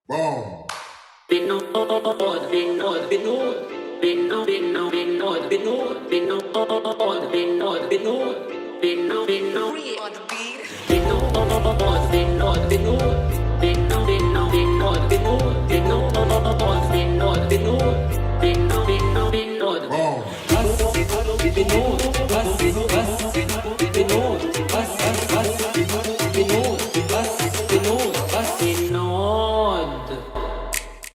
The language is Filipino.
Boom. Vinod, Vinod, Vinod, Vinod, Vinod, Vinod, Vinod, Vinod, Vinod, Vinod, Vinod, Vinod, Vinod, Vinod, Vinod,